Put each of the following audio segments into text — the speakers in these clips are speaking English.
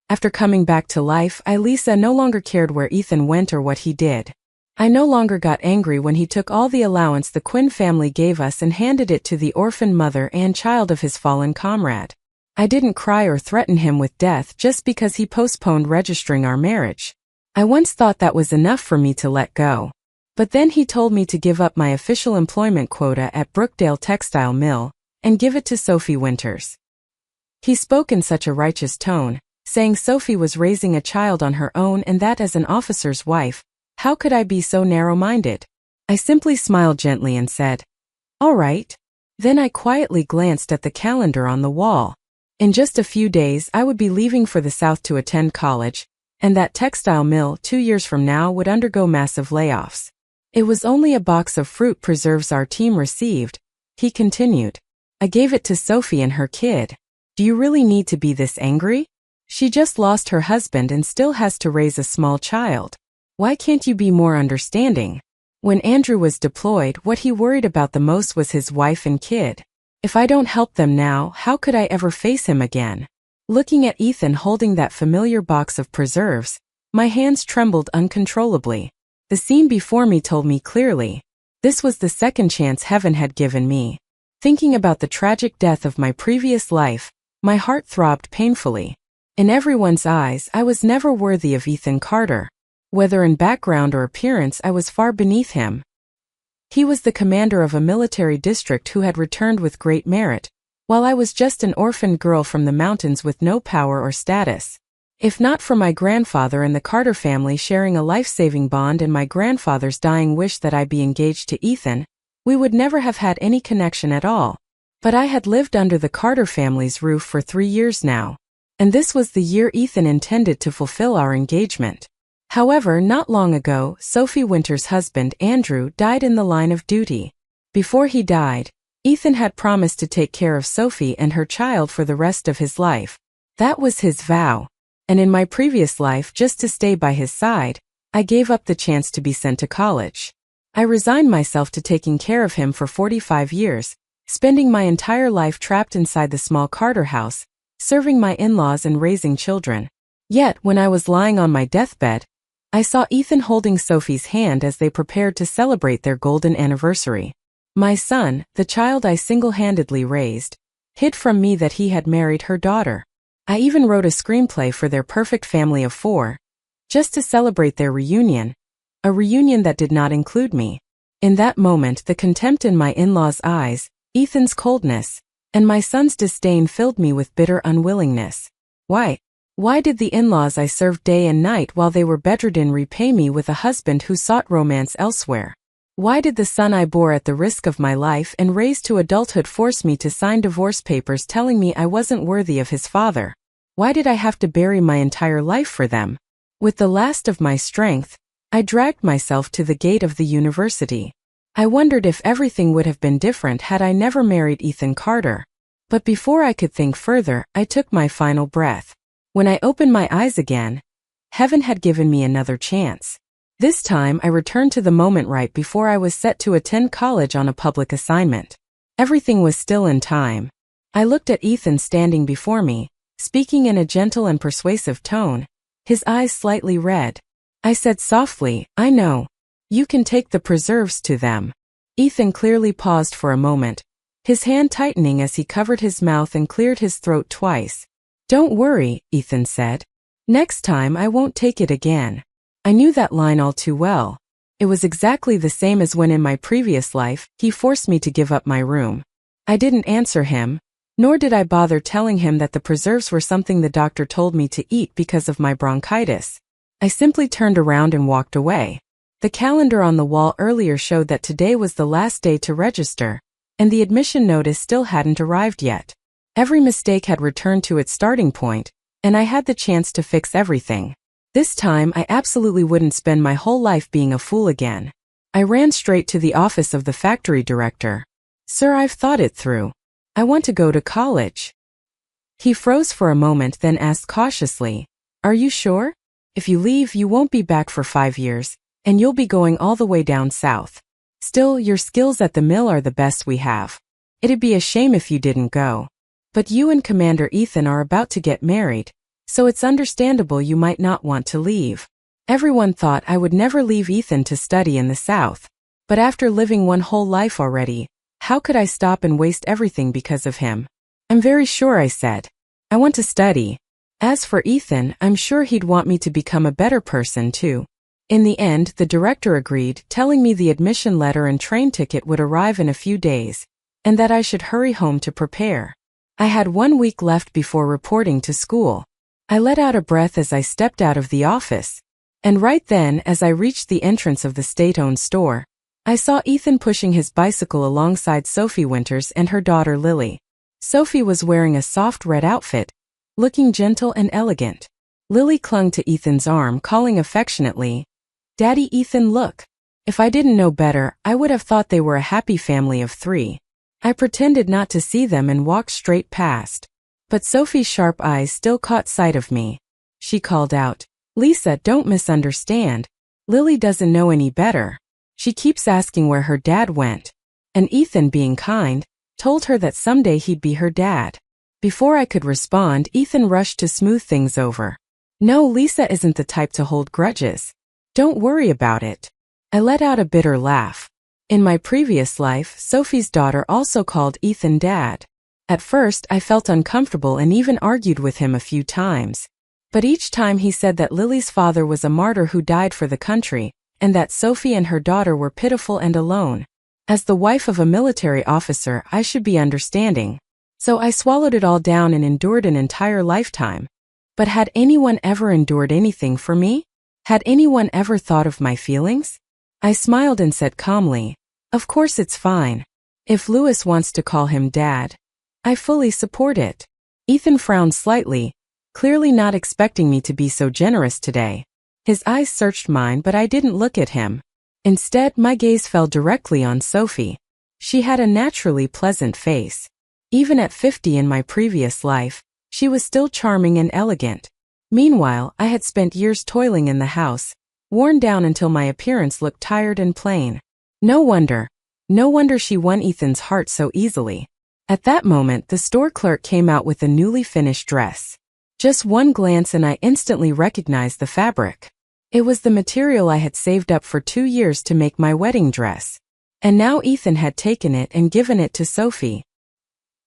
After coming back to life, Lisa no longer cared where Ethan went or what he did. I no longer got angry when he took all the allowance the Quinn family gave us and handed it to the orphaned mother and child of his fallen comrade. I didn't cry or threaten him with death just because he postponed registering our marriage. I once thought that was enough for me to let go. But then he told me to give up my official employment quota at Brookdale Textile Mill and give it to Sophie Winters. He spoke in such a righteous tone, saying Sophie was raising a child on her own and that as an officer's wife, how could I be so narrow-minded? I simply smiled gently and said, "All right." Then I quietly glanced at the calendar on the wall. In just a few days I would be leaving for the South to attend college, and that textile mill 2 years from now would undergo massive layoffs. It was only a box of fruit preserves our team received, he continued. I gave it to Sophie and her kid. Do you really need to be this angry? She just lost her husband and still has to raise a small child. Why can't you be more understanding? When Andrew was deployed, what he worried about the most was his wife and kid. If I don't help them now, how could I ever face him again? Looking at Ethan holding that familiar box of preserves, my hands trembled uncontrollably. The scene before me told me clearly. This was the second chance heaven had given me. Thinking about the tragic death of my previous life, my heart throbbed painfully. In everyone's eyes, I was never worthy of Ethan Carter. Whether in background or appearance, I was far beneath him. He was the commander of a military district who had returned with great merit, while I was just an orphaned girl from the mountains with no power or status. If not for my grandfather and the Carter family sharing a life-saving bond and my grandfather's dying wish that I be engaged to Ethan, we would never have had any connection at all. But I had lived under the Carter family's roof for 3 years now, and this was the year Ethan intended to fulfill our engagement. However, not long ago, Sophie Winters' husband, Andrew, died in the line of duty. Before he died, Ethan had promised to take care of Sophie and her child for the rest of his life. That was his vow. And in my previous life, just to stay by his side, I gave up the chance to be sent to college. I resigned myself to taking care of him for 45 years, spending my entire life trapped inside the small Carter house, serving my in-laws and raising children. Yet, when I was lying on my deathbed, I saw Ethan holding Sophie's hand as they prepared to celebrate their golden anniversary. My son, the child I single-handedly raised, hid from me that he had married her daughter. I even wrote a screenplay for their perfect family of 4, just to celebrate their reunion, a reunion that did not include me. In that moment, the contempt in my in-laws' eyes, Ethan's coldness, and my son's disdain filled me with bitter unwillingness. Why did the in-laws I served day and night while they were bedridden repay me with a husband who sought romance elsewhere? Why did the son I bore at the risk of my life and raised to adulthood force me to sign divorce papers telling me I wasn't worthy of his father? Why did I have to bury my entire life for them? With the last of my strength, I dragged myself to the gate of the university. I wondered if everything would have been different had I never married Ethan Carter. But before I could think further, I took my final breath. When I opened my eyes again, heaven had given me another chance. This time I returned to the moment right before I was set to attend college on a public assignment. Everything was still in time. I looked at Ethan standing before me, speaking in a gentle and persuasive tone, his eyes slightly red. I said softly, "I know. You can take the preserves to them." Ethan clearly paused for a moment, his hand tightening as he covered his mouth and cleared his throat twice. "Don't worry," Ethan said. "Next time I won't take it again." I knew that line all too well. It was exactly the same as when in my previous life, he forced me to give up my room. I didn't answer him, nor did I bother telling him that the preserves were something the doctor told me to eat because of my bronchitis. I simply turned around and walked away. The calendar on the wall earlier showed that today was the last day to register, and the admission notice still hadn't arrived yet. Every mistake had returned to its starting point, and I had the chance to fix everything. This time, I absolutely wouldn't spend my whole life being a fool again. I ran straight to the office of the factory director. "Sir, I've thought it through. I want to go to college." He froze for a moment, then asked cautiously, "Are you sure? If you leave, you won't be back for 5 years, and you'll be going all the way down south. Still, your skills at the mill are the best we have. It'd be a shame if you didn't go. But you and Commander Ethan are about to get married, So it's understandable you might not want to leave. Everyone thought I would never leave Ethan to study in the South. But after living one whole life already, how could I stop and waste everything because of him? I'm very sure, I said. I want to study. As for Ethan, I'm sure he'd want me to become a better person too. In the end, the director agreed, telling me the admission letter and train ticket would arrive in a few days, and that I should hurry home to prepare. I had 1 week left before reporting to school. I let out a breath as I stepped out of the office. And right then, as I reached the entrance of the state-owned store, I saw Ethan pushing his bicycle alongside Sophie Winters and her daughter Lily. Sophie was wearing a soft red outfit, looking gentle and elegant. Lily clung to Ethan's arm, calling affectionately, "Daddy, Ethan, look." If I didn't know better, I would have thought they were a happy family of 3. I pretended not to see them and walked straight past. But Sophie's sharp eyes still caught sight of me. She called out, "Lisa, don't misunderstand. Lily doesn't know any better. She keeps asking where her dad went." And Ethan, being kind, told her that someday he'd be her dad. Before I could respond, Ethan rushed to smooth things over. "No, Lisa isn't the type to hold grudges. Don't worry about it." I let out a bitter laugh. In my previous life, Sophie's daughter also called Ethan dad. At first, I felt uncomfortable and even argued with him a few times. But each time he said that Lily's father was a martyr who died for the country, and that Sophie and her daughter were pitiful and alone. As the wife of a military officer, I should be understanding. So I swallowed it all down and endured an entire lifetime. But had anyone ever endured anything for me? Had anyone ever thought of my feelings? I smiled and said calmly, "Of course it's fine. If Louis wants to call him Dad, I fully support it." Ethan frowned slightly, clearly not expecting me to be so generous today. His eyes searched mine, but I didn't look at him. Instead, my gaze fell directly on Sophie. She had a naturally pleasant face. Even at 50 in my previous life, she was still charming and elegant. Meanwhile, I had spent years toiling in the house, worn down until my appearance looked tired and plain. No wonder she won Ethan's heart so easily. At that moment, the store clerk came out with a newly finished dress. Just one glance and I instantly recognized the fabric. It was the material I had saved up for 2 years to make my wedding dress. And now Ethan had taken it and given it to Sophie.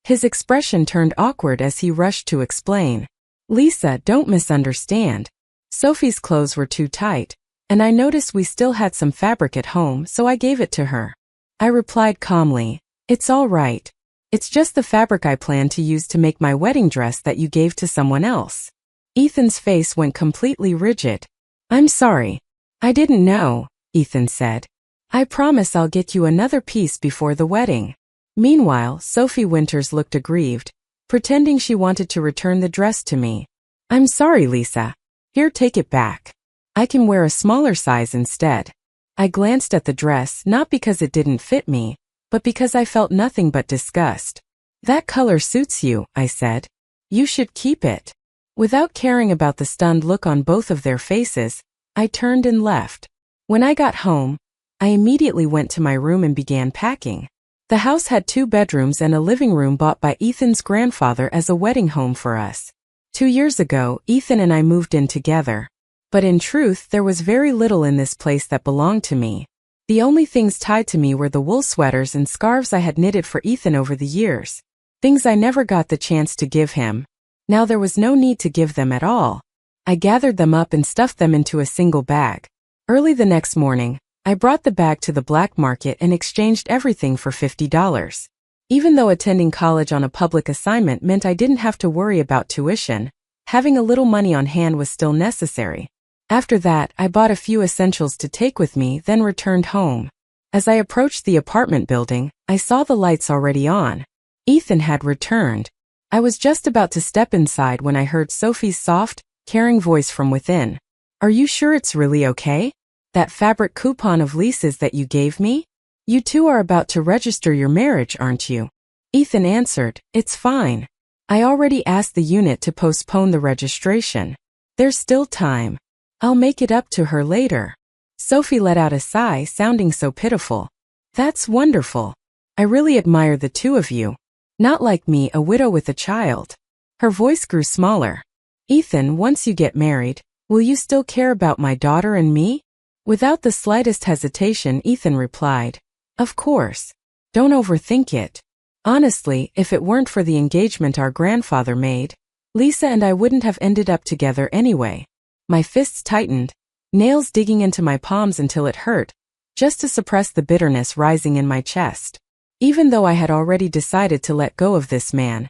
His expression turned awkward as he rushed to explain. "Lisa, don't misunderstand. Sophie's clothes were too tight, and I noticed we still had some fabric at home, so I gave it to her." I replied calmly, "It's all right. It's just the fabric I planned to use to make my wedding dress that you gave to someone else." Ethan's face went completely rigid. "I'm sorry. I didn't know," Ethan said. "I promise I'll get you another piece before the wedding." Meanwhile, Sophie Winters looked aggrieved, pretending she wanted to return the dress to me. "I'm sorry, Lisa. Here, take it back. I can wear a smaller size instead." I glanced at the dress, not because it didn't fit me, but because I felt nothing but disgust. "That color suits you," I said. "You should keep it." Without caring about the stunned look on both of their faces, I turned and left. When I got home, I immediately went to my room and began packing. The house had 2 bedrooms and a living room bought by Ethan's grandfather as a wedding home for us. 2 years ago, Ethan and I moved in together. But in truth, there was very little in this place that belonged to me. The only things tied to me were the wool sweaters and scarves I had knitted for Ethan over the years. Things I never got the chance to give him. Now there was no need to give them at all. I gathered them up and stuffed them into a single bag. Early the next morning, I brought the bag to the black market and exchanged everything for $50. Even though attending college on a public assignment meant I didn't have to worry about tuition, having a little money on hand was still necessary. After that, I bought a few essentials to take with me, then returned home. As I approached the apartment building, I saw the lights already on. Ethan had returned. I was just about to step inside when I heard Sophie's soft, caring voice from within. "Are you sure it's really okay? That fabric coupon of Lisa's that you gave me? You two are about to register your marriage, aren't you?" Ethan answered, "It's fine. I already asked the unit to postpone the registration. There's still time. I'll make it up to her later." Sophie let out a sigh, sounding so pitiful. "That's wonderful. I really admire the two of you. Not like me, a widow with a child." Her voice grew smaller. "Ethan, once you get married, will you still care about my daughter and me?" Without the slightest hesitation, Ethan replied, "Of course. Don't overthink it. Honestly, if it weren't for the engagement our grandfather made, Lisa and I wouldn't have ended up together anyway." My fists tightened, nails digging into my palms until it hurt, just to suppress the bitterness rising in my chest. Even though I had already decided to let go of this man,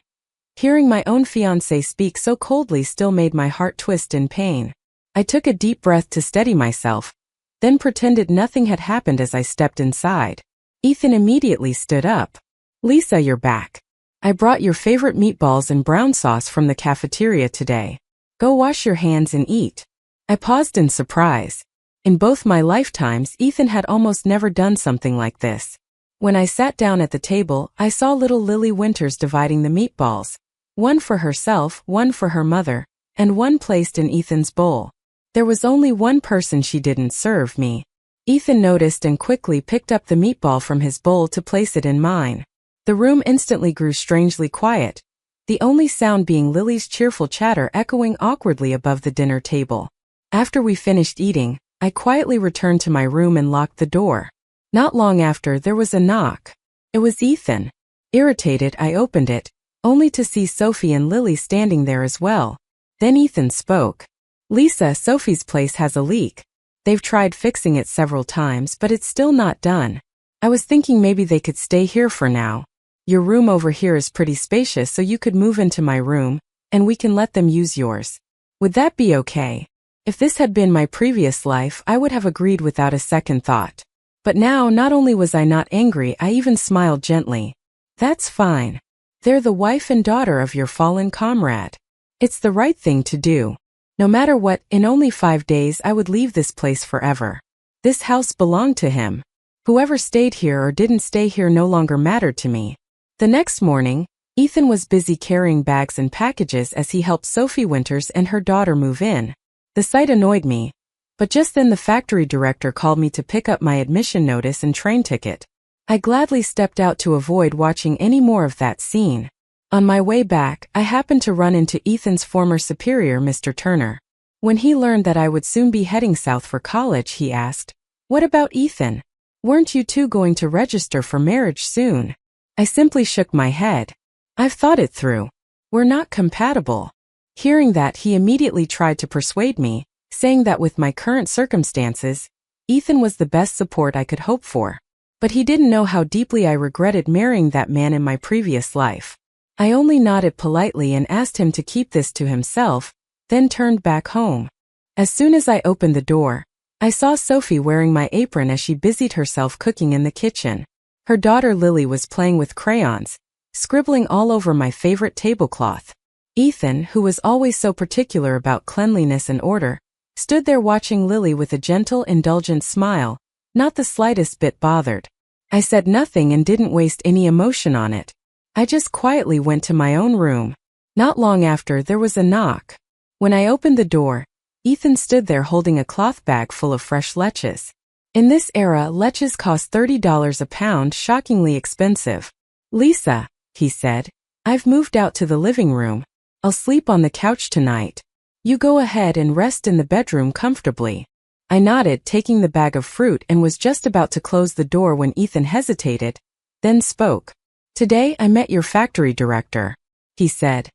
hearing my own fiancé speak so coldly still made my heart twist in pain. I took a deep breath to steady myself, then pretended nothing had happened as I stepped inside. Ethan immediately stood up. "Lisa, you're back. I brought your favorite meatballs and brown sauce from the cafeteria today. Go wash your hands and eat." I paused in surprise. In both my lifetimes, Ethan had almost never done something like this. When I sat down at the table, I saw little Lily Winters dividing the meatballs, one for herself, one for her mother, and one placed in Ethan's bowl. There was only one person she didn't serve: me. Ethan noticed and quickly picked up the meatball from his bowl to place it in mine. The room instantly grew strangely quiet, the only sound being Lily's cheerful chatter echoing awkwardly above the dinner table. After we finished eating, I quietly returned to my room and locked the door. Not long after, there was a knock. It was Ethan. Irritated, I opened it, only to see Sophie and Lily standing there as well. Then Ethan spoke. "Lisa, Sophie's place has a leak. They've tried fixing it several times, but it's still not done. I was thinking maybe they could stay here for now. Your room over here is pretty spacious, so you could move into my room, and we can let them use yours. Would that be okay?" If this had been my previous life, I would have agreed without a second thought. But now, not only was I not angry, I even smiled gently. "That's fine. They're the wife and daughter of your fallen comrade. It's the right thing to do. No matter what, in only 5 days I would leave this place forever. This house belonged to him. Whoever stayed here or didn't stay here no longer mattered to me." The next morning, Ethan was busy carrying bags and packages as he helped Sophie Winters and her daughter move in. The sight annoyed me, but just then the factory director called me to pick up my admission notice and train ticket. I gladly stepped out to avoid watching any more of that scene. On my way back, I happened to run into Ethan's former superior, Mr. Turner. When he learned that I would soon be heading south for college, he asked, "What about Ethan? Weren't you two going to register for marriage soon?" I simply shook my head. "I've thought it through. We're not compatible." Hearing that, he immediately tried to persuade me, saying that with my current circumstances, Ethan was the best support I could hope for. But he didn't know how deeply I regretted marrying that man in my previous life. I only nodded politely and asked him to keep this to himself, then turned back home. As soon as I opened the door, I saw Sophie wearing my apron as she busied herself cooking in the kitchen. Her daughter Lily was playing with crayons, scribbling all over my favorite tablecloth. Ethan, who was always so particular about cleanliness and order, stood there watching Lily with a gentle, indulgent smile, not the slightest bit bothered. I said nothing and didn't waste any emotion on it. I just quietly went to my own room. Not long after, there was a knock. When I opened the door, Ethan stood there holding a cloth bag full of fresh leches. In this era, leches cost $30 a pound, shockingly expensive. "Lisa," he said, "I've moved out to the living room. I'll sleep on the couch tonight. You go ahead and rest in the bedroom comfortably." I nodded, taking the bag of fruit, and was just about to close the door when Ethan hesitated, then spoke. "Today I met your factory director," he said.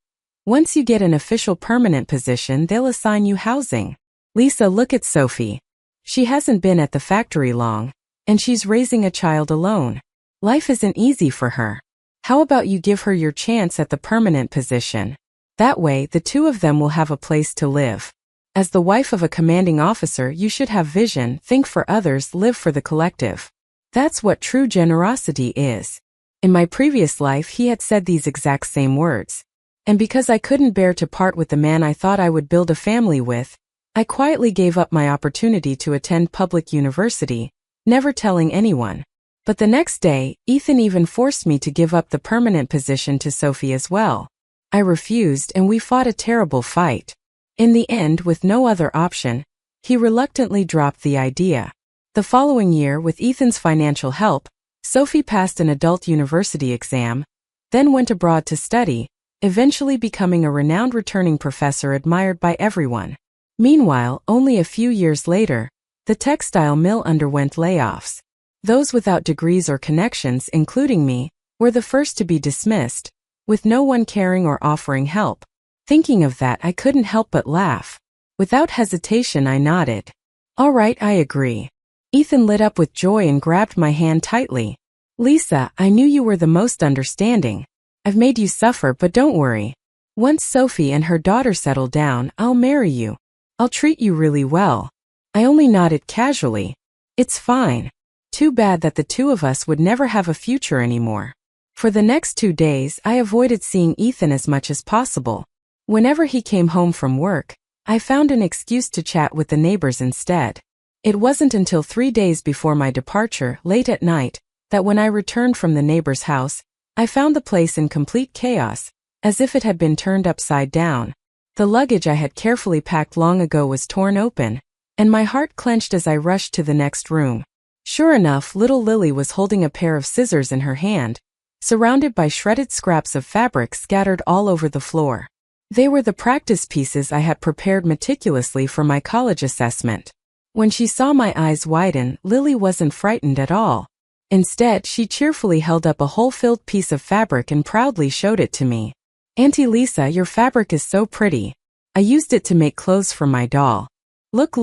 "Once you get an official permanent position, they'll assign you housing." Lisa, look at Sophie. She hasn't been at the factory long, and she's raising a child alone. Life isn't easy for her. How about you give her your chance at the permanent position? That way, the two of them will have a place to live. As the wife of a commanding officer, you should have vision, think for others, live for the collective. That's what true generosity is. In my previous life, he had said these exact same words. And because I couldn't bear to part with the man I thought I would build a family with, I quietly gave up my opportunity to attend public university, never telling anyone. But the next day, Ethan even forced me to give up the permanent position to Sophie as well. I refused, and we fought a terrible fight. In the end, with no other option, he reluctantly dropped the idea. The following year, with Ethan's financial help, Sophie passed an adult university exam, then went abroad to study, eventually becoming a renowned returning professor admired by everyone. Meanwhile, only a few years later, the textile mill underwent layoffs. Those without degrees or connections, including me, were the first to be dismissed, with no one caring or offering help. Thinking of that, I couldn't help but laugh. Without hesitation, I nodded. All right, I agree. Ethan lit up with joy and grabbed my hand tightly. Lisa, I knew you were the most understanding. I've made you suffer, but don't worry. Once Sophie and her daughter settle down, I'll marry you. I'll treat you really well. I only nodded casually. It's fine. Too bad that the two of us would never have a future anymore. For the next 2 days, I avoided seeing Ethan as much as possible. Whenever he came home from work, I found an excuse to chat with the neighbors instead. It wasn't until 3 days before my departure, late at night, that when I returned from the neighbor's house, I found the place in complete chaos, as if it had been turned upside down. The luggage I had carefully packed long ago was torn open, and my heart clenched as I rushed to the next room. Sure enough, little Lily was holding a pair of scissors in her hand, surrounded by shredded scraps of fabric scattered all over the floor. They were the practice pieces I had prepared meticulously for my college assessment. When she saw my eyes widen, Lily wasn't frightened at all. Instead, she cheerfully held up a hole-filled piece of fabric and proudly showed it to me. Auntie Lisa, your fabric is so pretty. I used it to make clothes for my doll. Look.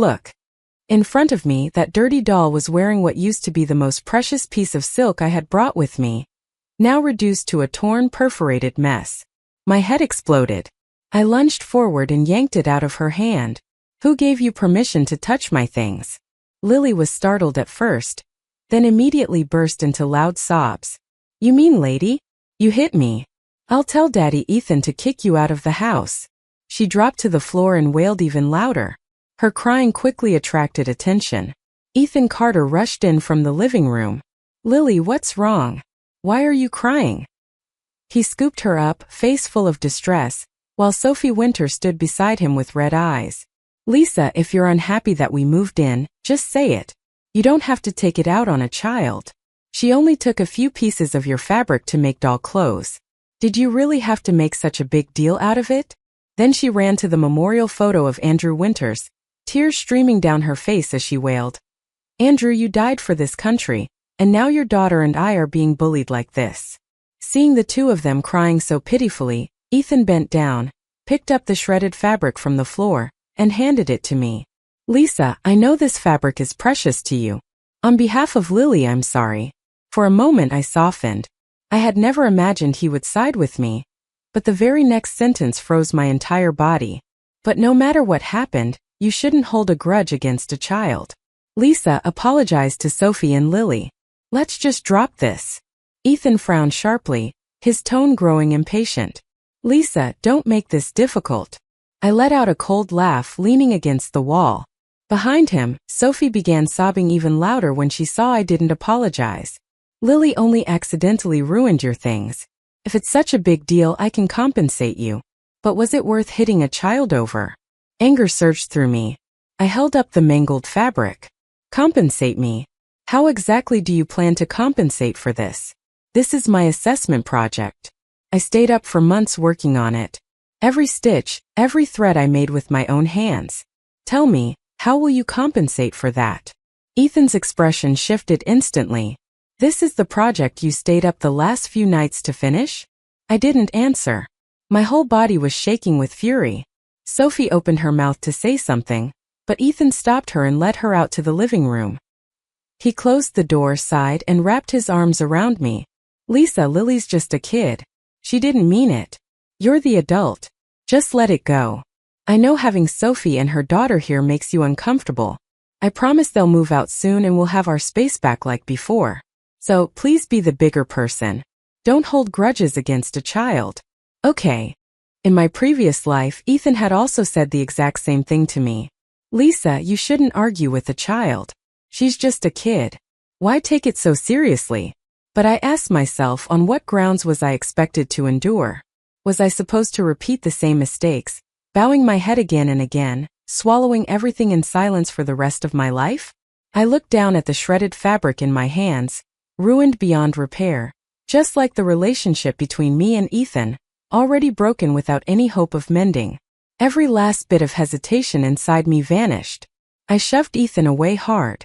In front of me, that dirty doll was wearing what used to be the most precious piece of silk I had brought with me, now reduced to a torn, perforated mess. My head exploded. I lunged forward and yanked it out of her hand. Who gave you permission to touch my things? Lily was startled at first, then immediately burst into loud sobs. You mean, lady? You hit me. I'll tell Daddy Ethan to kick you out of the house. She dropped to the floor and wailed even louder. Her crying quickly attracted attention. Ethan Carter rushed in from the living room. Lily, what's wrong? Why are you crying? He scooped her up, face full of distress, while Sophie Winter stood beside him with red eyes. Lisa, if you're unhappy that we moved in, just say it. You don't have to take it out on a child. She only took a few pieces of your fabric to make doll clothes. Did you really have to make such a big deal out of it? Then she ran to the memorial photo of Andrew Winters, tears streaming down her face as she wailed. Andrew, you died for this country, and now your daughter and I are being bullied like this. Seeing the two of them crying so pitifully, Ethan bent down, picked up the shredded fabric from the floor, and handed it to me. Lisa, I know this fabric is precious to you. On behalf of Lily, I'm sorry. For a moment I softened. I had never imagined he would side with me, but the very next sentence froze my entire body. But no matter what happened, you shouldn't hold a grudge against a child. Lisa apologized to Sophie and Lily. Let's just drop this. Ethan frowned sharply, his tone growing impatient. Lisa, don't make this difficult. I let out a cold laugh, leaning against the wall. Behind him, Sophie began sobbing even louder when she saw I didn't apologize. Lily only accidentally ruined your things. If it's such a big deal, I can compensate you. But was it worth hitting a child over? Anger surged through me. I held up the mangled fabric. Compensate me? How exactly do you plan to compensate for this? This is my assessment project. I stayed up for months working on it. Every stitch, every thread I made with my own hands. Tell me, how will you compensate for that? Ethan's expression shifted instantly. This is the project you stayed up the last few nights to finish? I didn't answer. My whole body was shaking with fury. Sophie opened her mouth to say something, but Ethan stopped her and led her out to the living room. He closed the door, sighed, and wrapped his arms around me. Lisa, Lily's just a kid. She didn't mean it. You're the adult. Just let it go. I know having Sophie and her daughter here makes you uncomfortable. I promise they'll move out soon and we'll have our space back like before. So, please be the bigger person. Don't hold grudges against a child. Okay. In my previous life, Ethan had also said the exact same thing to me. Lisa, you shouldn't argue with a child. She's just a kid. Why take it so seriously? But I asked myself, on what grounds was I expected to endure? Was I supposed to repeat the same mistakes, bowing my head again and again, swallowing everything in silence for the rest of my life? I looked down at the shredded fabric in my hands, ruined beyond repair, just like the relationship between me and Ethan, already broken without any hope of mending. Every last bit of hesitation inside me vanished. I shoved Ethan away hard.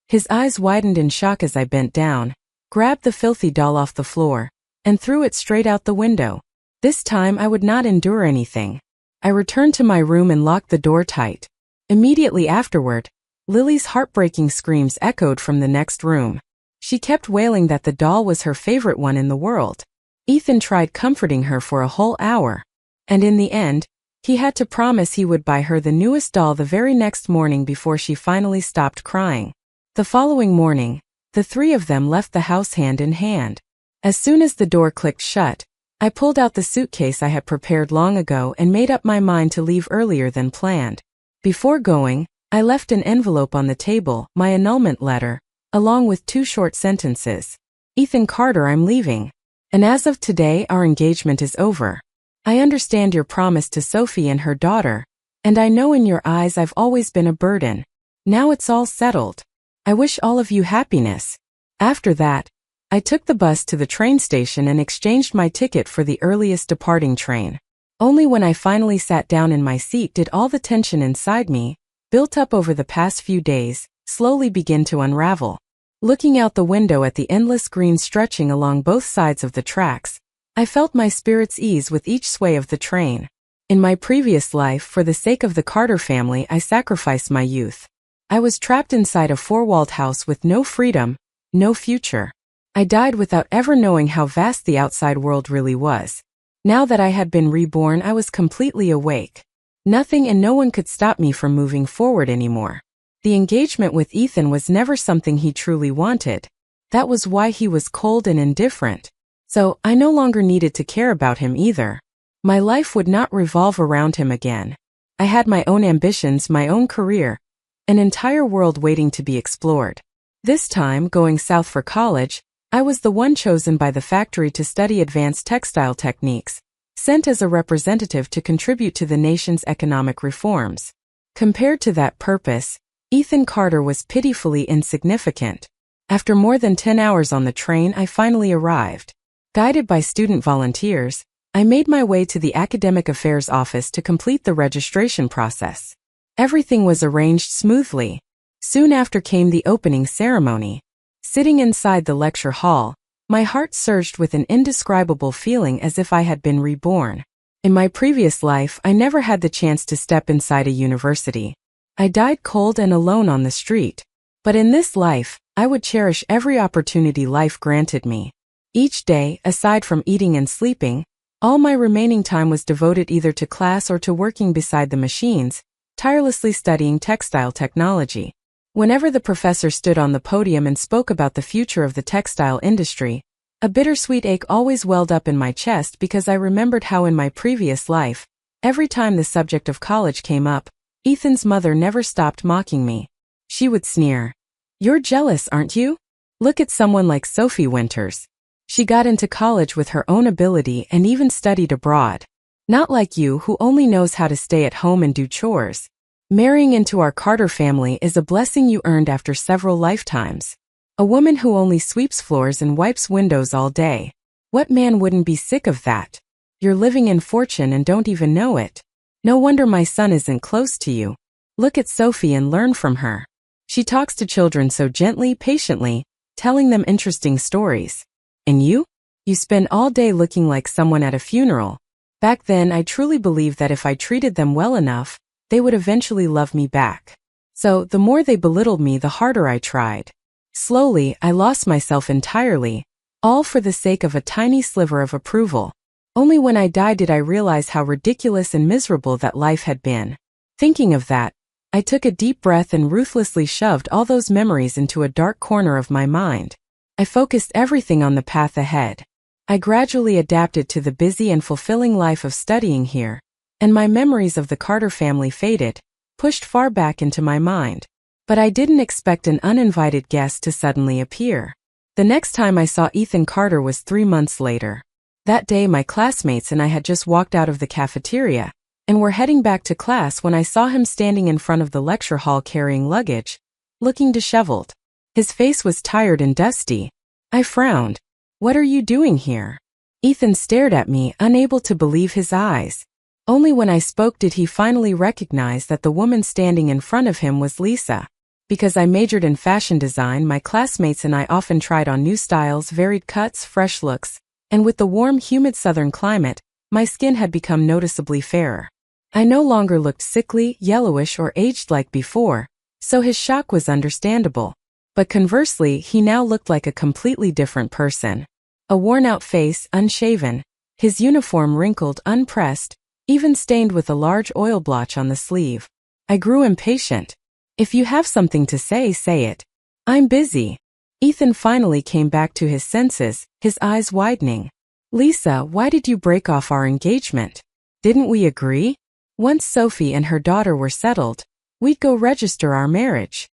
His eyes widened in shock as I bent down, grabbed the filthy doll off the floor, and threw it straight out the window. This time I would not endure anything. I returned to my room and locked the door tight. Immediately afterward, Lily's heartbreaking screams echoed from the next room. She kept wailing that the doll was her favorite one in the world. Ethan tried comforting her for a whole hour. And in the end, he had to promise he would buy her the newest doll the very next morning before she finally stopped crying. The following morning, the three of them left the house hand in hand. As soon as the door clicked shut, I pulled out the suitcase I had prepared long ago and made up my mind to leave earlier than planned. Before going, I left an envelope on the table, my annulment letter, along with 2 short sentences. Ethan Carter, I'm leaving. And as of today, our engagement is over. I understand your promise to Sophie and her daughter, and I know in your eyes I've always been a burden. Now it's all settled. I wish all of you happiness. After that, I took the bus to the train station and exchanged my ticket for the earliest departing train. Only when I finally sat down in my seat did all the tension inside me, built up over the past few days, slowly begin to unravel. Looking out the window at the endless green stretching along both sides of the tracks, I felt my spirits ease with each sway of the train. In my previous life, for the sake of the Carter family, I sacrificed my youth. I was trapped inside a 4-walled house with no freedom, no future. I died without ever knowing how vast the outside world really was. Now that I had been reborn, I was completely awake. Nothing and no one could stop me from moving forward anymore. The engagement with Ethan was never something he truly wanted. That was why he was cold and indifferent. So, I no longer needed to care about him either. My life would not revolve around him again. I had my own ambitions, my own career, an entire world waiting to be explored. This time, going south for college, I was the one chosen by the factory to study advanced textile techniques, sent as a representative to contribute to the nation's economic reforms. Compared to that purpose, Ethan Carter was pitifully insignificant. After more than 10 hours on the train, I finally arrived. Guided by student volunteers, I made my way to the Academic Affairs office to complete the registration process. Everything was arranged smoothly. Soon after came the opening ceremony. Sitting inside the lecture hall, my heart surged with an indescribable feeling as if I had been reborn. In my previous life, I never had the chance to step inside a university. I died cold and alone on the street. But in this life, I would cherish every opportunity life granted me. Each day, aside from eating and sleeping, all my remaining time was devoted either to class or to working beside the machines, tirelessly studying textile technology. Whenever the professor stood on the podium and spoke about the future of the textile industry, a bittersweet ache always welled up in my chest because I remembered how in my previous life, every time the subject of college came up, Ethan's mother never stopped mocking me. She would sneer, "You're jealous, aren't you? Look at someone like Sophie Winters. She got into college with her own ability and even studied abroad. Not like you who only knows how to stay at home and do chores. Marrying into our Carter family is a blessing you earned after several lifetimes. A woman who only sweeps floors and wipes windows all day. What man wouldn't be sick of that? You're living in fortune and don't even know it. No wonder my son isn't close to you. Look at Sophie and learn from her. She talks to children so gently, patiently, telling them interesting stories. And you? You spend all day looking like someone at a funeral. Back then, I truly believed that if I treated them well enough, they would eventually love me back. So, the more they belittled me, the harder I tried. Slowly, I lost myself entirely, all for the sake of a tiny sliver of approval. Only when I died did I realize how ridiculous and miserable that life had been. Thinking of that, I took a deep breath and ruthlessly shoved all those memories into a dark corner of my mind. I focused everything on the path ahead. I gradually adapted to the busy and fulfilling life of studying here, and my memories of the Carter family faded, pushed far back into my mind. But I didn't expect an uninvited guest to suddenly appear. The next time I saw Ethan Carter was 3 months later. That day my classmates and I had just walked out of the cafeteria, and were heading back to class when I saw him standing in front of the lecture hall carrying luggage, looking disheveled. His face was tired and dusty. I frowned. "What are you doing here?" Ethan stared at me, unable to believe his eyes. Only when I spoke did he finally recognize that the woman standing in front of him was Lisa. Because I majored in fashion design, my classmates and I often tried on new styles, varied cuts, fresh looks, and with the warm, humid southern climate, my skin had become noticeably fairer. I no longer looked sickly, yellowish, or aged like before, so his shock was understandable. But conversely, he now looked like a completely different person. A worn-out face, unshaven, his uniform wrinkled, unpressed, even stained with a large oil blotch on the sleeve. I grew impatient. If you have something to say, say it. I'm busy. Ethan finally came back to his senses, his eyes widening. Lisa, why did you break off our engagement? Didn't we agree? Once Sophie and her daughter were settled, we'd go register our marriage.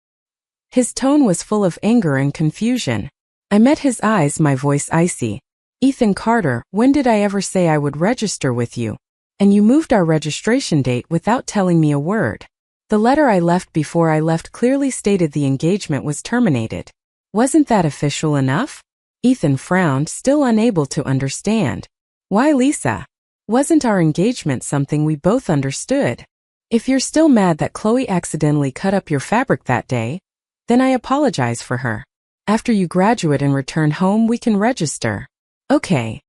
His tone was full of anger and confusion. I met his eyes, my voice icy. Ethan Carter, when did I ever say I would register with you? And you moved our registration date without telling me a word. The letter I left before I left clearly stated the engagement was terminated. Wasn't that official enough? Ethan frowned, still unable to understand. Why, Lisa? Wasn't our engagement something we both understood? If you're still mad that Chloe accidentally cut up your fabric that day, then I apologize for her. After you graduate and return home, we can register. Okay.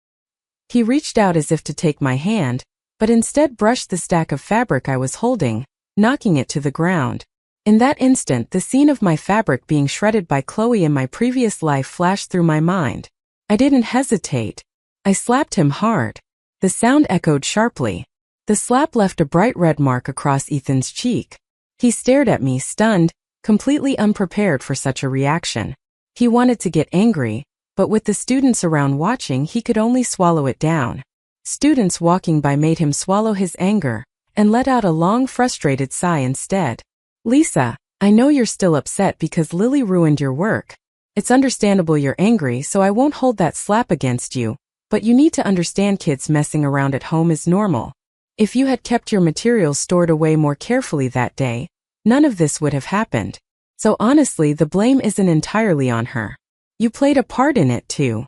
He reached out as if to take my hand, but instead brushed the stack of fabric I was holding, knocking it to the ground. In that instant, the scene of my fabric being shredded by Chloe in my previous life flashed through my mind. I didn't hesitate. I slapped him hard. The sound echoed sharply. The slap left a bright red mark across Ethan's cheek. He stared at me, stunned, completely unprepared for such a reaction. He wanted to get angry, but with the students around watching, he could only swallow it down. Students walking by made him swallow his anger, and let out a long, frustrated sigh instead. Lisa, I know you're still upset because Lily ruined your work. It's understandable you're angry, so I won't hold that slap against you, but you need to understand kids messing around at home is normal. If you had kept your materials stored away more carefully that day, none of this would have happened. So honestly, the blame isn't entirely on her. You played a part in it too.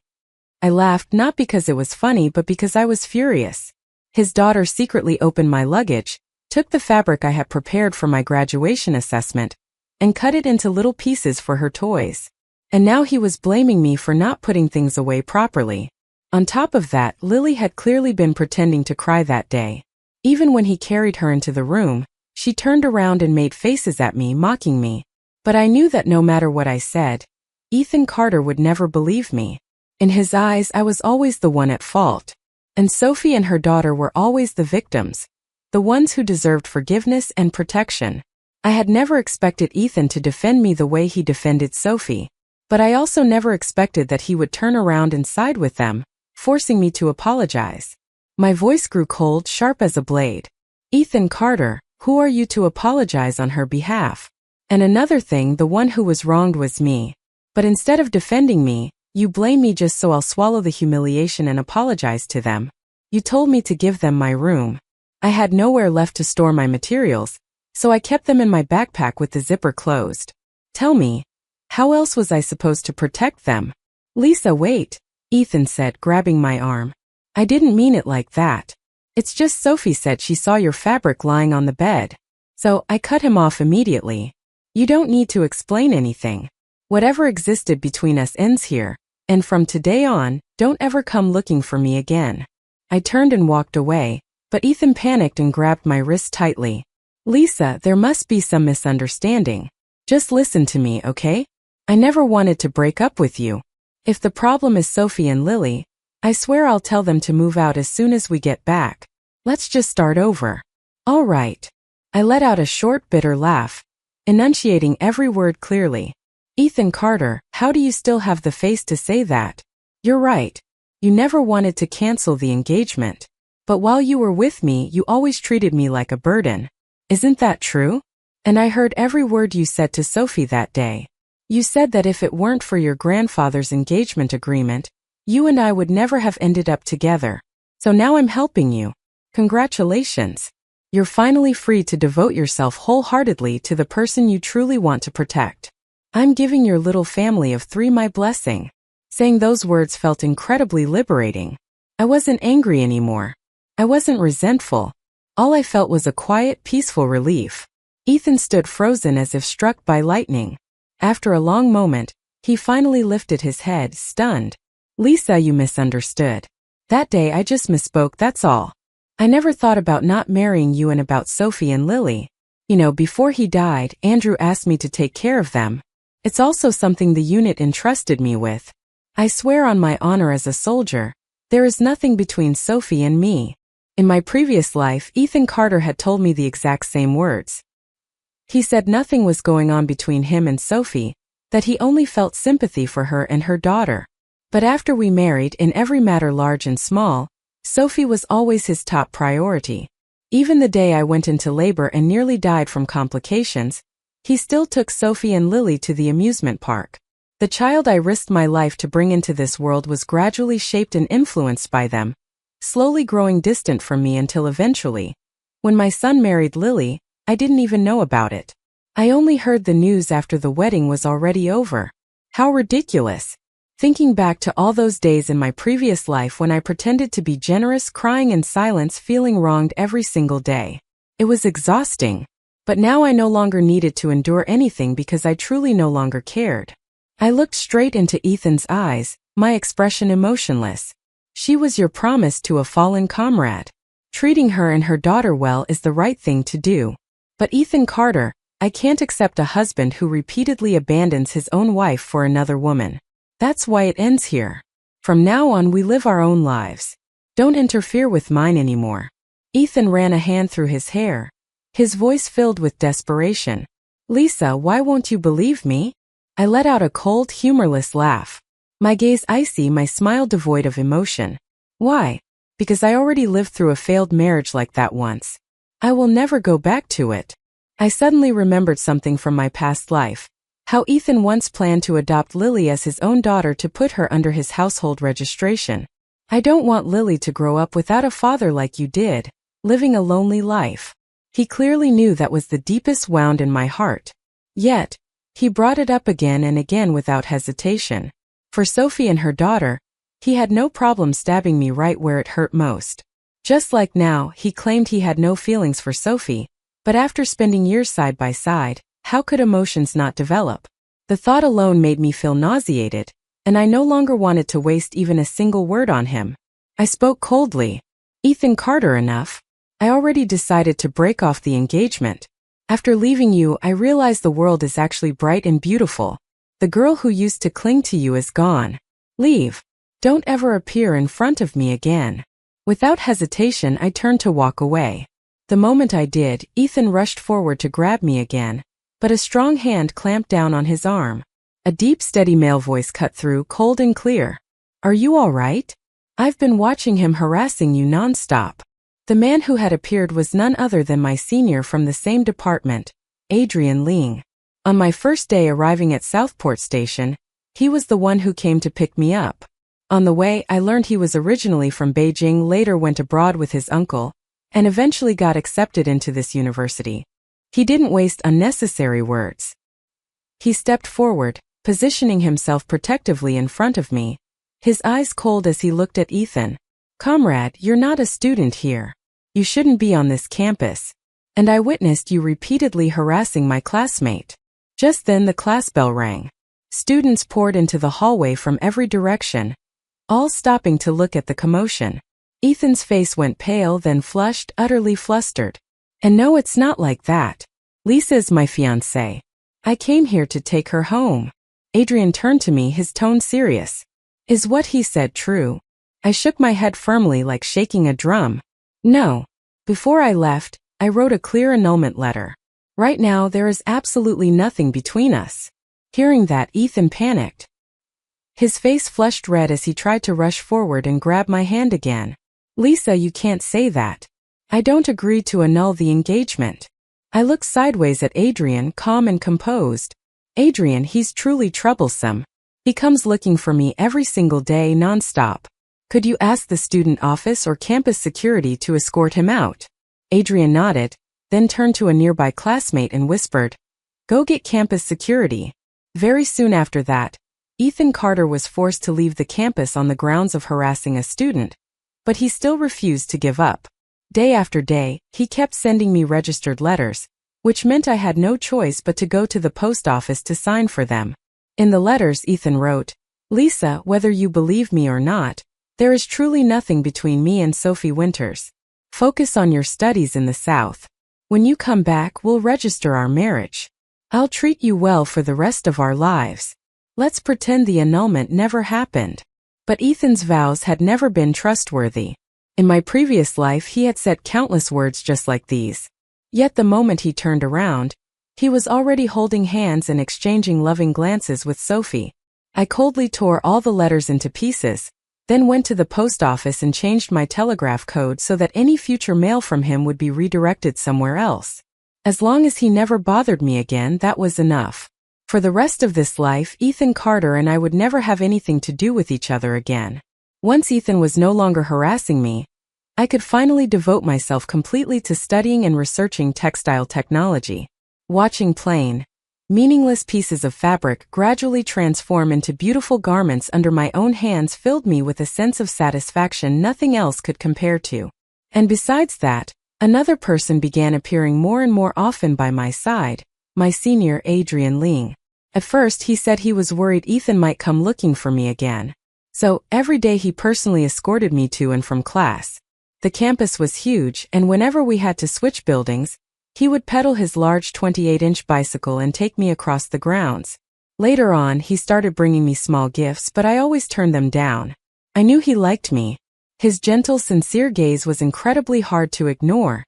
I laughed not because it was funny but because I was furious. His daughter secretly opened my luggage, took the fabric I had prepared for my graduation assessment, and cut it into little pieces for her toys. And now he was blaming me for not putting things away properly. On top of that, Lily had clearly been pretending to cry that day. Even when he carried her into the room, she turned around and made faces at me, mocking me. But I knew that no matter what I said, Ethan Carter would never believe me. In his eyes, I was always the one at fault. And Sophie and her daughter were always the victims, the ones who deserved forgiveness and protection. I had never expected Ethan to defend me the way he defended Sophie, but I also never expected that he would turn around and side with them, forcing me to apologize. My voice grew cold, sharp as a blade. Ethan Carter, who are you to apologize on her behalf? And another thing, the one who was wronged was me. But instead of defending me, you blame me just so I'll swallow the humiliation and apologize to them. You told me to give them my room. I had nowhere left to store my materials, so I kept them in my backpack with the zipper closed. Tell me, how else was I supposed to protect them? Lisa, wait, Ethan said, grabbing my arm. I didn't mean it like that. It's just Sophie said she saw your fabric lying on the bed. So I cut him off immediately. You don't need to explain anything. Whatever existed between us ends here. And from today on, don't ever come looking for me again. I turned and walked away, but Ethan panicked and grabbed my wrist tightly. Lisa, there must be some misunderstanding. Just listen to me, okay? I never wanted to break up with you. If the problem is Sophie and Lily, I swear I'll tell them to move out as soon as we get back. Let's just start over. All right. I let out a short, bitter laugh, enunciating every word clearly. Ethan Carter, how do you still have the face to say that? You're right. You never wanted to cancel the engagement. But while you were with me, you always treated me like a burden. Isn't that true? And I heard every word you said to Sophie that day. You said that if it weren't for your grandfather's engagement agreement, you and I would never have ended up together. So now I'm helping you. Congratulations. You're finally free to devote yourself wholeheartedly to the person you truly want to protect. I'm giving your little family of 3 my blessing. Saying those words felt incredibly liberating. I wasn't angry anymore. I wasn't resentful. All I felt was a quiet, peaceful relief. Ethan stood frozen as if struck by lightning. After a long moment, he finally lifted his head, stunned. Lisa, you misunderstood. That day I just misspoke, that's all. I never thought about not marrying you and about Sophie and Lily. You know, before he died, Andrew asked me to take care of them. It's also something the unit entrusted me with. I swear on my honor as a soldier, there is nothing between Sophie and me. In my previous life, Ethan Carter had told me the exact same words. He said nothing was going on between him and Sophie, that he only felt sympathy for her and her daughter. But after we married, in every matter large and small, Sophie was always his top priority. Even the day I went into labor and nearly died from complications, he still took Sophie and Lily to the amusement park. The child I risked my life to bring into this world was gradually shaped and influenced by them, slowly growing distant from me until eventually, when my son married Lily, I didn't even know about it. I only heard the news after the wedding was already over. How ridiculous. Thinking back to all those days in my previous life when I pretended to be generous, crying in silence, feeling wronged every single day. It was exhausting. But now I no longer needed to endure anything because I truly no longer cared. I looked straight into Ethan's eyes, my expression emotionless. She was your promise to a fallen comrade. Treating her and her daughter well is the right thing to do. But Ethan Carter, I can't accept a husband who repeatedly abandons his own wife for another woman. That's why it ends here. From now on we live our own lives. Don't interfere with mine anymore. Ethan ran a hand through his hair, his voice filled with desperation. Lisa, why won't you believe me? I let out a cold, humorless laugh. My gaze icy, my smile devoid of emotion. Why? Because I already lived through a failed marriage like that once. I will never go back to it. I suddenly remembered something from my past life. How Ethan once planned to adopt Lily as his own daughter to put her under his household registration. I don't want Lily to grow up without a father like you did, living a lonely life. He clearly knew that was the deepest wound in my heart. Yet, he brought it up again and again without hesitation. For Sophie and her daughter, he had no problem stabbing me right where it hurt most. Just like now, he claimed he had no feelings for Sophie, but after spending years side by side, how could emotions not develop? The thought alone made me feel nauseated, and I no longer wanted to waste even a single word on him. I spoke coldly. Ethan Carter, enough. I already decided to break off the engagement. After leaving you, I realized the world is actually bright and beautiful. The girl who used to cling to you is gone. Leave. Don't ever appear in front of me again. Without hesitation, I turned to walk away. The moment I did, Ethan rushed forward to grab me again, but a strong hand clamped down on his arm. A deep, steady male voice cut through, cold and clear. Are you all right? I've been watching him harassing you nonstop. The man who had appeared was none other than my senior from the same department, Adrian Ling. On my first day arriving at Southport Station, he was the one who came to pick me up. On the way, I learned he was originally from Beijing, later went abroad with his uncle, and eventually got accepted into this university. He didn't waste unnecessary words. He stepped forward, positioning himself protectively in front of me, his eyes cold as he looked at Ethan. Comrade, you're not a student here. You shouldn't be on this campus. And I witnessed you repeatedly harassing my classmate. Just then the class bell rang. Students poured into the hallway from every direction, all stopping to look at the commotion. Ethan's face went pale, then flushed, utterly flustered. And no, it's not like that. Lisa is my fiancée. I came here to take her home. Adrian turned to me, his tone serious. Is what he said true? I shook my head firmly, like shaking a drum. No. Before I left, I wrote a clear annulment letter. Right now, there is absolutely nothing between us. Hearing that, Ethan panicked. His face flushed red as he tried to rush forward and grab my hand again. Lisa, you can't say that. I don't agree to annul the engagement. I looked sideways at Adrian, calm and composed. Adrian, he's truly troublesome. He comes looking for me every single day, nonstop. Could you ask the student office or campus security to escort him out? Adrian nodded, then turned to a nearby classmate and whispered, Go get campus security. Very soon after that, Ethan Carter was forced to leave the campus on the grounds of harassing a student, But he still refused to give up. Day after day, he kept sending me registered letters, which meant I had no choice but to go to the post office to sign for them. In the letters, Ethan wrote, "Lisa, whether you believe me or not, there is truly nothing between me and Sophie Winters. Focus on your studies in the South. When you come back, we'll register our marriage. I'll treat you well for the rest of our lives. Let's pretend the annulment never happened." But Ethan's vows had never been trustworthy. In my previous life, he had said countless words just like these. Yet the moment he turned around, he was already holding hands and exchanging loving glances with Sophie. I coldly tore all the letters into pieces, then went to the post office and changed my telegraph code so that any future mail from him would be redirected somewhere else. As long as he never bothered me again, that was enough. For the rest of this life, Ethan Carter and I would never have anything to do with each other again. Once Ethan was no longer harassing me, I could finally devote myself completely to studying and researching textile technology. Watching plain, meaningless pieces of fabric gradually transform into beautiful garments under my own hands filled me with a sense of satisfaction nothing else could compare to. And besides that, another person began appearing more and more often by my side, my senior Adrian Ling. At first he said he was worried Ethan might come looking for me again. So, every day he personally escorted me to and from class. The campus was huge, and whenever we had to switch buildings, he would pedal his large 28-inch bicycle and take me across the grounds. Later on, he started bringing me small gifts, but I always turned them down. I knew he liked me. His gentle, sincere gaze was incredibly hard to ignore,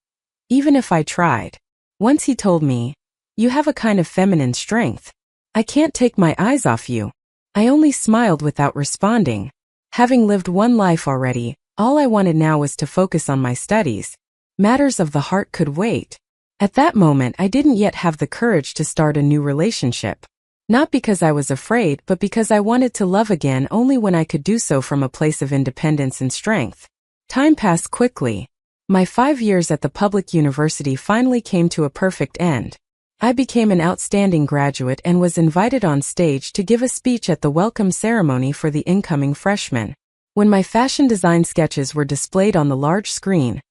even if I tried. Once he told me, "You have a kind of feminine strength. I can't take my eyes off you." I only smiled without responding. Having lived one life already, all I wanted now was to focus on my studies. Matters of the heart could wait. At that moment, I didn't yet have the courage to start a new relationship. Not because I was afraid, but because I wanted to love again only when I could do so from a place of independence and strength. Time passed quickly. My 5 years at the public university finally came to a perfect end. I became an outstanding graduate and was invited on stage to give a speech at the welcome ceremony for the incoming freshmen. When my fashion design sketches were displayed on the large screen,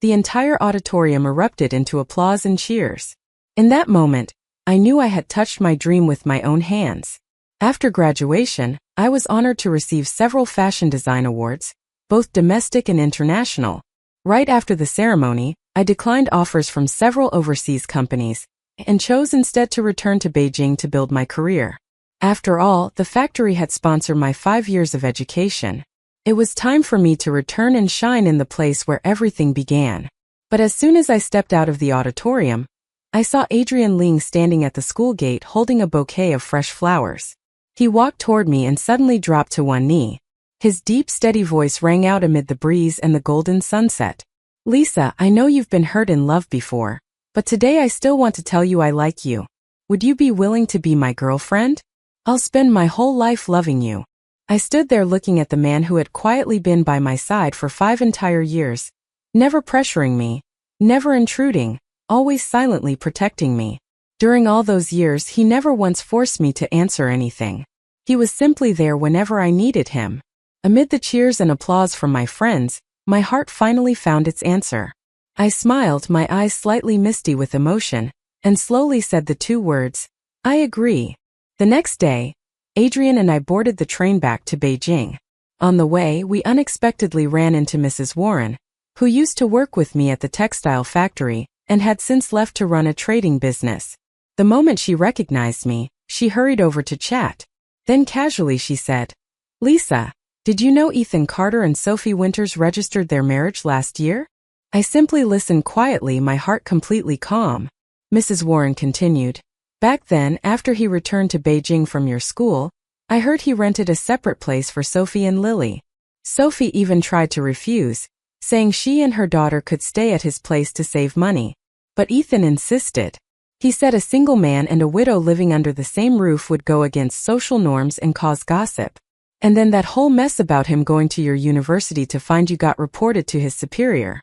the entire auditorium erupted into applause and cheers. In that moment, I knew I had touched my dream with my own hands. After graduation, I was honored to receive several fashion design awards, both domestic and international. Right after the ceremony, I declined offers from several overseas companies, and chose instead to return to Beijing to build my career. After all, the factory had sponsored my 5 years of education. It was time for me to return and shine in the place where everything began. But as soon as I stepped out of the auditorium, I saw Adrian Ling standing at the school gate holding a bouquet of fresh flowers. He walked toward me and suddenly dropped to one knee. His deep, steady voice rang out amid the breeze and the golden sunset. "Lisa, I know you've been hurt in love before, but today I still want to tell you I like you. Would you be willing to be my girlfriend? I'll spend my whole life loving you." I stood there looking at the man who had quietly been by my side for 5 entire years, never pressuring me, never intruding, always silently protecting me. During all those years, he never once forced me to answer anything. He was simply there whenever I needed him. Amid the cheers and applause from my friends, my heart finally found its answer. I smiled, my eyes slightly misty with emotion, and slowly said the 2 words, "I agree." The next day, Adrian and I boarded the train back to Beijing. On the way, we unexpectedly ran into Mrs. Warren, who used to work with me at the textile factory and had since left to run a trading business. The moment she recognized me, she hurried over to chat. Then casually she said, "Lisa, did you know Ethan Carter and Sophie Winters registered their marriage last year?" I simply listened quietly, my heart completely calm. Mrs. Warren continued, "Back then, after he returned to Beijing from your school, I heard he rented a separate place for Sophie and Lily. Sophie even tried to refuse, saying she and her daughter could stay at his place to save money. But Ethan insisted. He said a single man and a widow living under the same roof would go against social norms and cause gossip. And then that whole mess about him going to your university to find you got reported to his superior.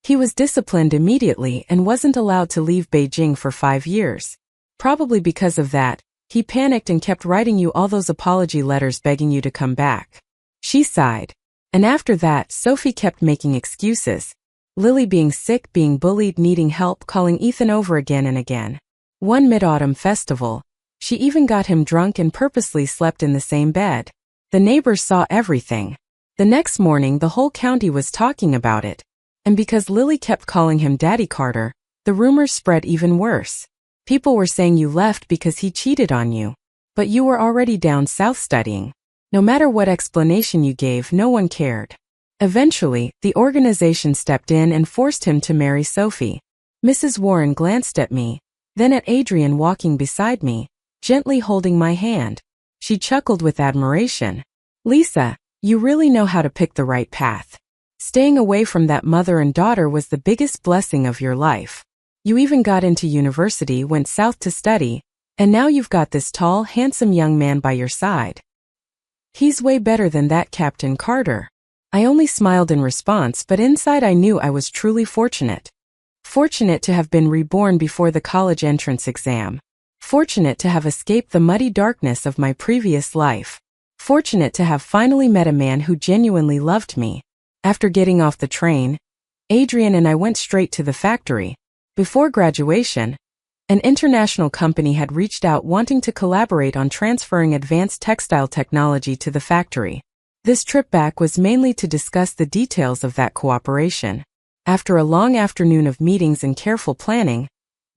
He was disciplined immediately and wasn't allowed to leave Beijing for 5 years. Probably because of that, he panicked and kept writing you all those apology letters begging you to come back." She sighed. And after that, Sophie kept making excuses. Lily being sick, being bullied, needing help, calling Ethan over again and again. One mid-autumn festival, she even got him drunk and purposely slept in the same bed. The neighbors saw everything. The next morning, the whole county was talking about it. And because Lily kept calling him Daddy Carter, the rumors spread even worse. People were saying you left because he cheated on you. But you were already down south studying. No matter what explanation you gave, no one cared. Eventually, the organization stepped in and forced him to marry Sophie. Mrs. Warren glanced at me, then at Adrian walking beside me, gently holding my hand. She chuckled with admiration. Lisa, you really know how to pick the right path. Staying away from that mother and daughter was the biggest blessing of your life. You even got into university, went south to study, and now you've got this tall, handsome young man by your side. He's way better than that Captain Carter. I only smiled in response, but inside I knew I was truly fortunate. Fortunate to have been reborn before the college entrance exam. Fortunate to have escaped the muddy darkness of my previous life. Fortunate to have finally met a man who genuinely loved me. After getting off the train, Adrian and I went straight to the factory. Before graduation, an international company had reached out wanting to collaborate on transferring advanced textile technology to the factory. This trip back was mainly to discuss the details of that cooperation. After a long afternoon of meetings and careful planning,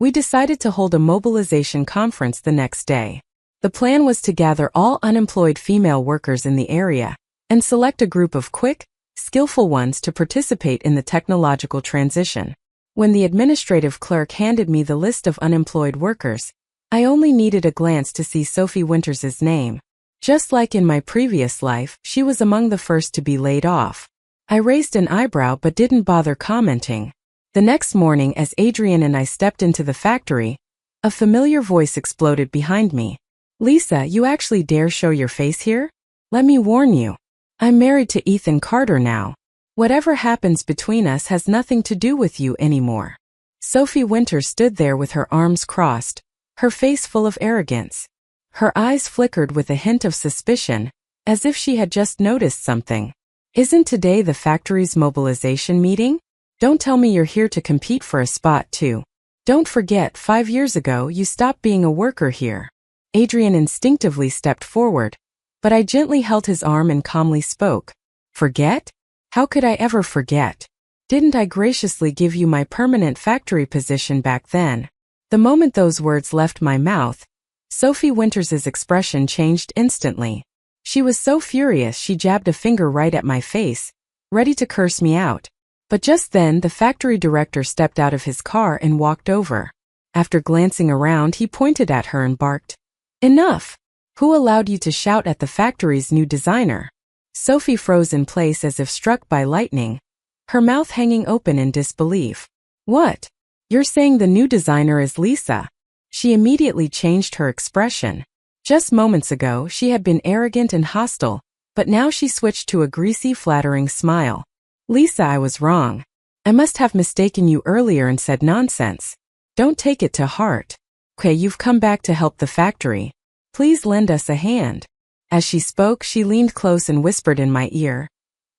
we decided to hold a mobilization conference the next day. The plan was to gather all unemployed female workers in the area and select a group of quick, skillful ones to participate in the technological transition. When the administrative clerk handed me the list of unemployed workers, I only needed a glance to see Sophie Winters's name. Just like in my previous life, she was among the first to be laid off. I raised an eyebrow but didn't bother commenting. The next morning, as Adrian and I stepped into the factory, a familiar voice exploded behind me. Lisa, you actually dare show your face here? Let me warn you. I'm married to Ethan Carter now. Whatever happens between us has nothing to do with you anymore. Sophie Winters stood there with her arms crossed, her face full of arrogance. Her eyes flickered with a hint of suspicion, as if she had just noticed something. Isn't today the factory's mobilization meeting? Don't tell me you're here to compete for a spot too. Don't forget, 5 years ago you stopped being a worker here. Adrian instinctively stepped forward, but I gently held his arm and calmly spoke. Forget? How could I ever forget? Didn't I graciously give you my permanent factory position back then? The moment those words left my mouth, Sophie Winters's expression changed instantly. She was so furious she jabbed a finger right at my face, ready to curse me out. But just then the factory director stepped out of his car and walked over. After glancing around, he pointed at her and barked, "Enough! Who allowed you to shout at the factory's new designer?" Sophie froze in place as if struck by lightning, her mouth hanging open in disbelief. "What? You're saying the new designer is Lisa?" She immediately changed her expression. Just moments ago, she had been arrogant and hostile, but now she switched to a greasy, flattering smile. "Lisa, I was wrong. I must have mistaken you earlier and said nonsense. Don't take it to heart. Okay, you've come back to help the factory. Please lend us a hand." As she spoke, she leaned close and whispered in my ear,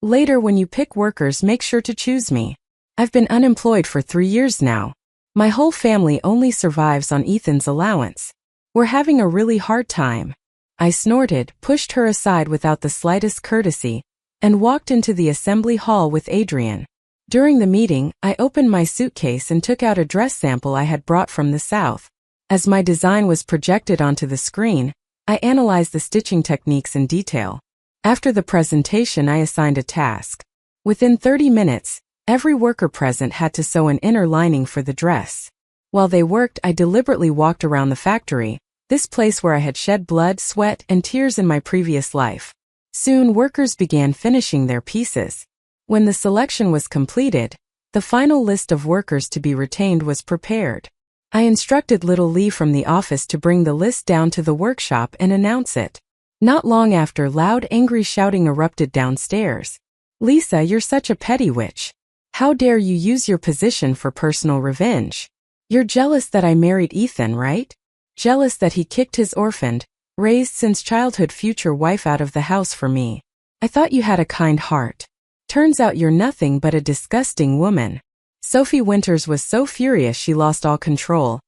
"Later when you pick workers, make sure to choose me. I've been unemployed for 3 years now. My whole family only survives on Ethan's allowance. We're having a really hard time." I snorted, pushed her aside without the slightest courtesy, and walked into the assembly hall with Adrian. During the meeting, I opened my suitcase and took out a dress sample I had brought from the South. As my design was projected onto the screen, I analyzed the stitching techniques in detail. After the presentation, I assigned a task. Within 30 minutes, every worker present had to sew an inner lining for the dress. While they worked, I deliberately walked around the factory, this place where I had shed blood, sweat, and tears in my previous life. Soon, workers began finishing their pieces. When the selection was completed, the final list of workers to be retained was prepared. I instructed little Lee from the office to bring the list down to the workshop and announce it. Not long after, loud, angry shouting erupted downstairs. "Lisa, you're such a petty witch. How dare you use your position for personal revenge? You're jealous that I married Ethan, right? Jealous that he kicked his orphaned, raised since childhood future wife out of the house for me. I thought you had a kind heart. Turns out you're nothing but a disgusting woman. Sophie Winters was so furious she lost all control,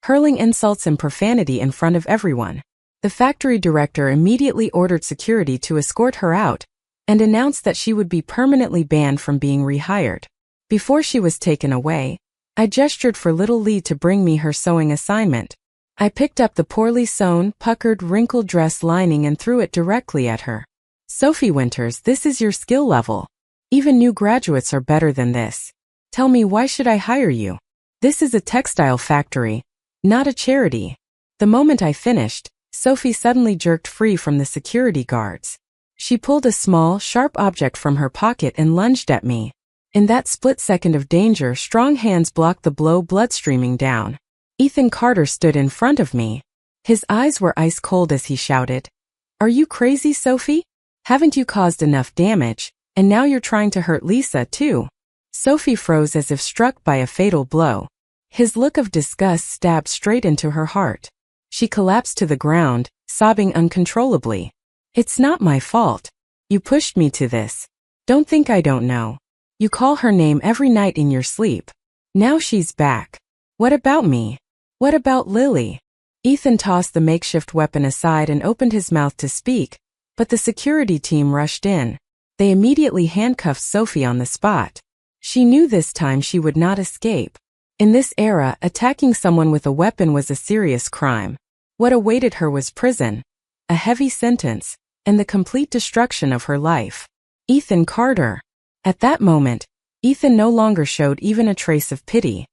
hurling insults and profanity in front of everyone. The factory director immediately ordered security to escort her out and announced that she would be permanently banned from being rehired. Before she was taken away, I gestured for little Lee to bring me her sewing assignment. I picked up the poorly sewn, puckered, wrinkled dress lining and threw it directly at her. Sophie Winters, this is your skill level. Even new graduates are better than this. Tell me, why should I hire you? This is a textile factory, not a charity. The moment I finished, Sophie suddenly jerked free from the security guards. She pulled a small, sharp object from her pocket and lunged at me. In that split second of danger, strong hands blocked the blow, blood streaming down. Ethan Carter stood in front of me. His eyes were ice cold as he shouted, "Are you crazy, Sophie? Haven't you caused enough damage, and now you're trying to hurt Lisa, too?" Sophie froze as if struck by a fatal blow. His look of disgust stabbed straight into her heart. She collapsed to the ground, sobbing uncontrollably. "It's not my fault. You pushed me to this. Don't think I don't know. You call her name every night in your sleep. Now she's back. What about me? What about Lily?" Ethan tossed the makeshift weapon aside and opened his mouth to speak, but the security team rushed in. They immediately handcuffed Sophie on the spot. She knew this time she would not escape. In this era, attacking someone with a weapon was a serious crime. What awaited her was prison, a heavy sentence, and the complete destruction of her life. Ethan Carter. At that moment, Ethan no longer showed even a trace of pity.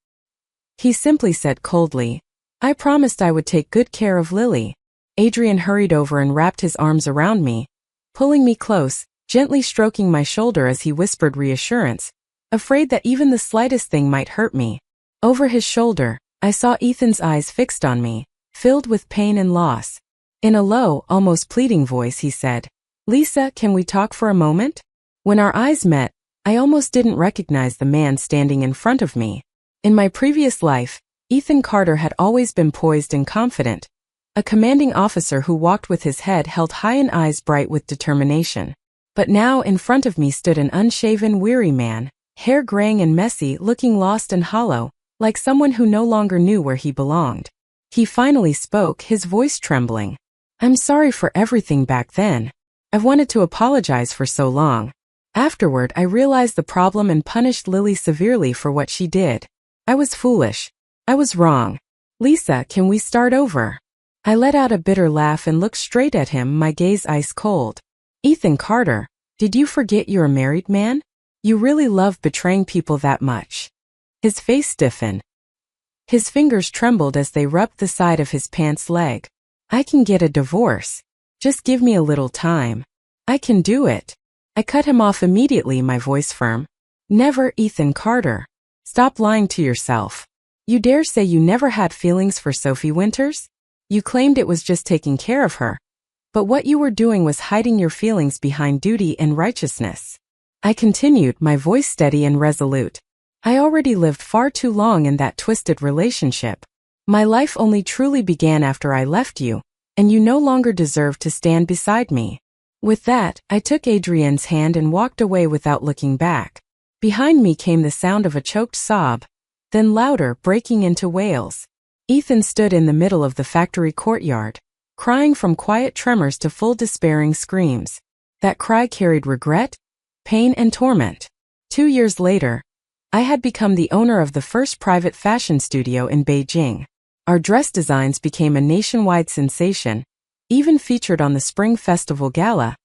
He simply said coldly, "I promised I would take good care of Lily." Adrian hurried over and wrapped his arms around me, pulling me close, gently stroking my shoulder as he whispered reassurance, afraid that even the slightest thing might hurt me. Over his shoulder, I saw Ethan's eyes fixed on me, filled with pain and loss. In a low, almost pleading voice he said, "Lisa, can we talk for a moment?" When our eyes met, I almost didn't recognize the man standing in front of me. In my previous life, Ethan Carter had always been poised and confident, a commanding officer who walked with his head held high and eyes bright with determination. But now in front of me stood an unshaven, weary man, hair graying and messy, looking lost and hollow, like someone who no longer knew where he belonged. He finally spoke, his voice trembling. "I'm sorry for everything back then. I've wanted to apologize for so long. Afterward, I realized the problem and punished Lily severely for what she did. I was foolish. I was wrong. Lisa, can we start over?" I let out a bitter laugh and looked straight at him, my gaze ice cold. "Ethan Carter, did you forget you're a married man? You really love betraying people that much?" His face stiffened. His fingers trembled as they rubbed the side of his pants leg. "I can get a divorce. Just give me a little time. I can do it." I cut him off immediately, my voice firm. "Never, Ethan Carter. Stop lying to yourself. You dare say you never had feelings for Sophie Winters? You claimed it was just taking care of her. But what you were doing was hiding your feelings behind duty and righteousness." I continued, my voice steady and resolute. "I already lived far too long in that twisted relationship. My life only truly began after I left you, and you no longer deserve to stand beside me." With that, I took Adrian's hand and walked away without looking back. Behind me came the sound of a choked sob, then louder, breaking into wails. Ethan stood in the middle of the factory courtyard, crying from quiet tremors to full despairing screams. That cry carried regret, pain, and torment. 2 years later, I had become the owner of the first private fashion studio in Beijing. Our dress designs became a nationwide sensation, even featured on the Spring Festival Gala,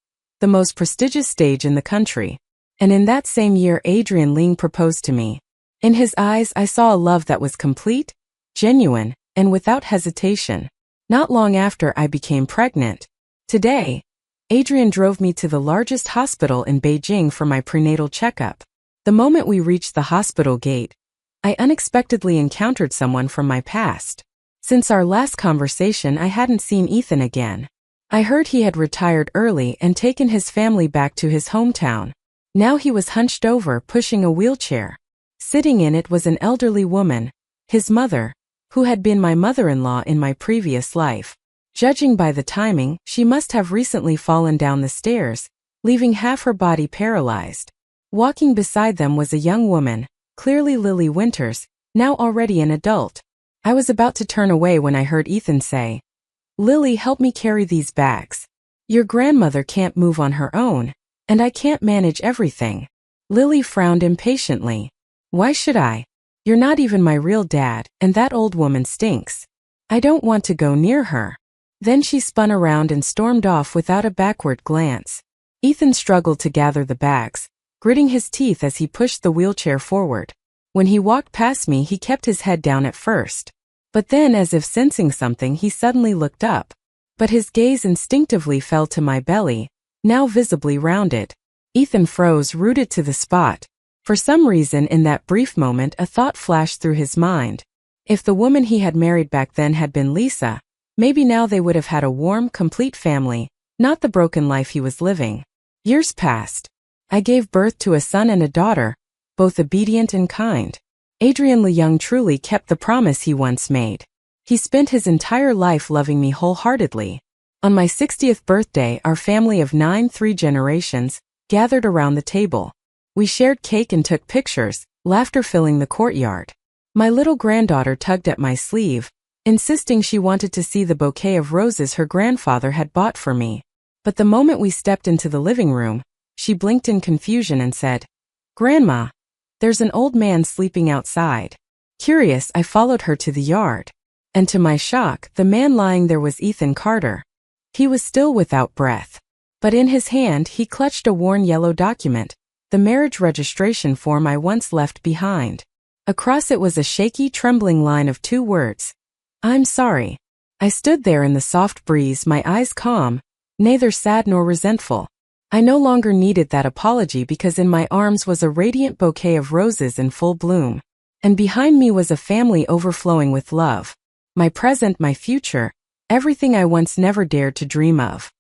the most prestigious stage in the country. And in that same year, Adrian Ling proposed to me. In his eyes, I saw a love that was complete, genuine, and without hesitation. Not long after, I became pregnant. Today, Adrian drove me to the largest hospital in Beijing for my prenatal checkup. The moment we reached the hospital gate, I unexpectedly encountered someone from my past. Since our last conversation, I hadn't seen Ethan again. I heard he had retired early and taken his family back to his hometown. Now he was hunched over, pushing a wheelchair. Sitting in it was an elderly woman, his mother, who had been my mother-in-law in my previous life. Judging by the timing, she must have recently fallen down the stairs, leaving half her body paralyzed. Walking beside them was a young woman, clearly Lily Winters, now already an adult. I was about to turn away when I heard Ethan say, "Lily, help me carry these bags. Your grandmother can't move on her own, and I can't manage everything." Lily frowned impatiently. "Why should I? You're not even my real dad, and that old woman stinks. I don't want to go near her." Then she spun around and stormed off without a backward glance. Ethan struggled to gather the bags, gritting his teeth as he pushed the wheelchair forward. When he walked past me, he kept his head down at first. But then, as if sensing something, he suddenly looked up. But his gaze instinctively fell to my belly, now visibly rounded. Ethan froze, rooted to the spot. For some reason, in that brief moment, a thought flashed through his mind. If the woman he had married back then had been Lisa, maybe now they would have had a warm, complete family, not the broken life he was living. Years passed. I gave birth to a son and a daughter, both obedient and kind. Adrian Leung truly kept the promise he once made. He spent his entire life loving me wholeheartedly. On my 60th birthday, our family of 3 generations gathered around the table. We shared cake and took pictures, laughter filling the courtyard. My little granddaughter tugged at my sleeve, insisting she wanted to see the bouquet of roses her grandfather had bought for me. But the moment we stepped into the living room, she blinked in confusion and said, "Grandma, there's an old man sleeping outside." Curious, I followed her to the yard. And to my shock, the man lying there was Ethan Carter. He was still without breath. But in his hand, he clutched a worn yellow document, the marriage registration form I once left behind. Across it was a shaky, trembling line of 2 words. "I'm sorry." I stood there in the soft breeze, my eyes calm, neither sad nor resentful. I no longer needed that apology because in my arms was a radiant bouquet of roses in full bloom. And behind me was a family overflowing with love. My present, my future, everything I once never dared to dream of.